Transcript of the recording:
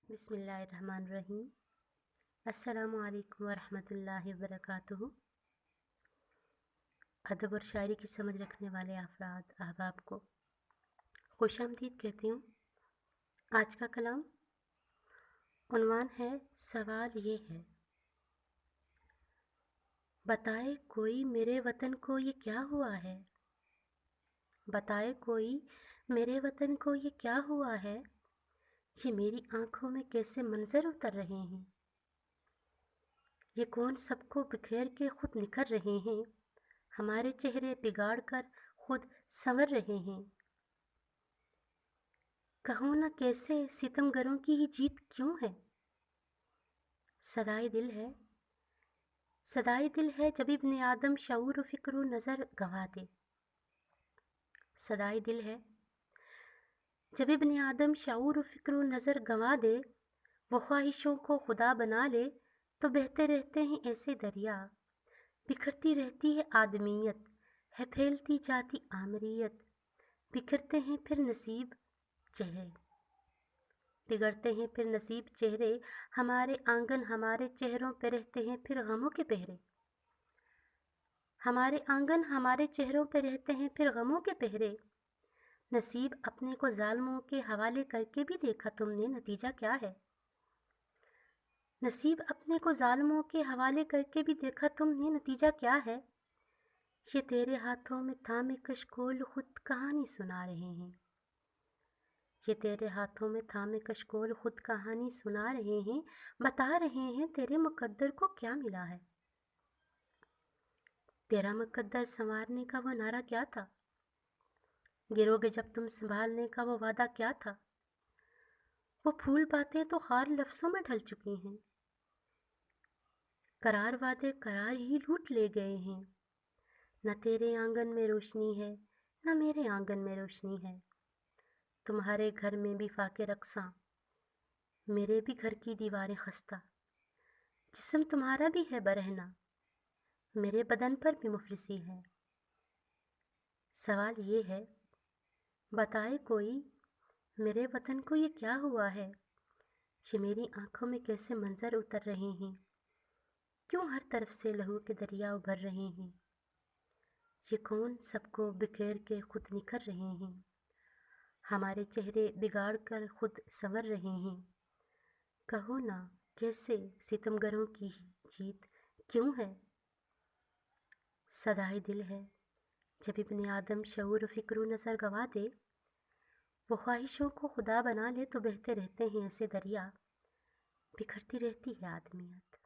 बिस्मिल्लाहिर्रहमानिर्रहीम। अस्सलामु अलैकुम वरहमतुल्लाहि वबरकातुहू। अदब और शायरी की समझ रखने वाले अफराद अहबाब को खुशामदीद कहती हूँ। आज का कलाम उन्वान है, सवाल ये है, बताए कोई मेरे वतन को ये क्या हुआ है। बताए कोई मेरे वतन को ये क्या हुआ है, ये मेरी आंखों में कैसे मंजर उतर रहे हैं। ये कौन सबको बिखेर के खुद निखर रहे हैं, हमारे चेहरे बिगाड़ कर खुद संवर रहे हैं। कहो न कैसे सितमगरों की ही जीत क्यों है। सदाई दिल है, सदाई दिल है जब इब्ने आदम शऊर फिक्र नज़र गंवा दे। सदाई दिल है जब इब्ने आदम शऊर फिक्र नज़र गंवा दे। वो ख्वाहिशों को खुदा बना ले तो बहते रहते हैं ऐसे दरिया। बिखरती रहती है आदमियत, है फैलती जाती आमरियत। बिखरते हैं फिर नसीब चेहरे, बिगड़ते हैं फिर नसीब चेहरे। हमारे आंगन हमारे चेहरों पे रहते हैं फिर गमों के पहरे। हमारे आंगन हमारे चेहरों पे रहते हैं फिर गमों के पहरे। नसीब अपने को जालिमों के हवाले करके भी देखा तुमने, नतीजा क्या है। नसीब अपने को जालिमों के हवाले करके भी देखा तुमने, नतीजा क्या है। ये तेरे हाथों में थामे कशकोल खुद कहानी सुना रहे हैं। ये तेरे हाथों में थामे कशकोल खुद कहानी सुना रहे हैं। बता रहे हैं तेरे मुकद्दर को क्या मिला है। तेरा मुकद्दर संवारने का वो नारा क्या था, गिरोगे जब तुम संभालने का वो वादा क्या था। वो फूल बातें तो खार लफ्ज़ों में ढल चुकी हैं, करार वादे करार ही लूट ले गए हैं। न तेरे आंगन में रोशनी है न मेरे आंगन में रोशनी है। तुम्हारे घर में भी फाके रक्सा, मेरे भी घर की दीवारें खस्ता। जिस्म तुम्हारा भी है बरहना, मेरे बदन पर भी मुफलिसी है। सवाल ये है, बताए कोई मेरे वतन को ये क्या हुआ है। ये मेरी आंखों में कैसे मंजर उतर रहे हैं, क्यों हर तरफ से लहू के दरिया उभर रहे हैं। ये कौन सबको बिखेर के खुद निखर रहे हैं, हमारे चेहरे बिगाड़ कर खुद संवर रहे हैं। कहो ना कैसे सितमगरों की जीत क्यों है। सदाई दिल है जब इब्ने आदम शऊर फिक्र नज़र गंवा दे। वो ख्वाहिशों को खुदा बना ले तो बहते रहते हैं ऐसे दरिया। बिखरती रहती है आदमियत।